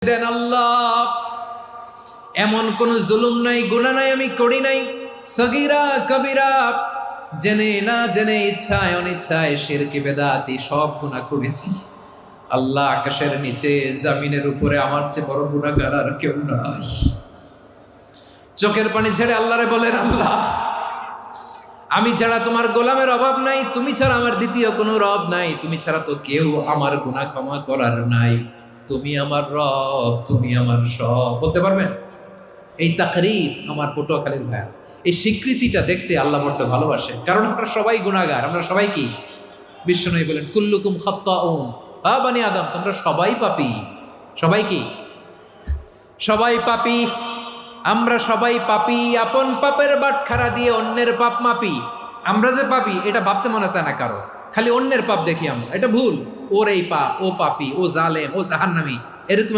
দেন আল্লাহ। এমন কোন জুলুম নাই, গুনাহ নাই আমি করি নাই, সগীরা কবিরা, জেনে না জেনে, ইচ্ছায় অনিচ্ছায়, শিরকি বেদাতি সব গুনাহ করেছি। আল্লাহ, আকাশের নিচে জমিনের উপরে আমার চেয়ে বড় গুনাহগার আর কেউ নাই। চোখের পানি ছেড়ে আল্লাহরে বলেন, আল্লাহ আমি ছাড়া তোমার গোলামের অভাব নাই, তুমি ছাড়া আমার দ্বিতীয় কোনো রব নাই, তুমি ছাড়া তো কেউ আমার গুনাহ ক্ষমা করার নাই, তুমি আমার রব, তুমি আমার সব। বলতে পারবেন? এই তাকরীর আমার পটুয়াখালীর ভাইয়া, এই স্বীকৃতিটা দেখতে আল্লাহ বড্ড ভালোবাসে, কারণ আমরা সবাই গুনাহগার। আমরা সবাই কি? বিশ্বনবী বলেন, কুল্লুকুম খাত্তাউন, বানি আদম, তোমরা সবাই পাপী। সবাই কি? সবাই পাপী। আমরা সবাই পাপী। আপন পাপের বাটখারা দিয়ে অন্যের পাপ মাপি। আমরা যে পাপী এটা ভাবতে মনে চায় না কারো, খালি অন্যের পাপ দেখি আমরা, এটা ভুল। ওর এই পাপ, ও পাপী, ও জালেম, ও জাহান্নামী, এরকম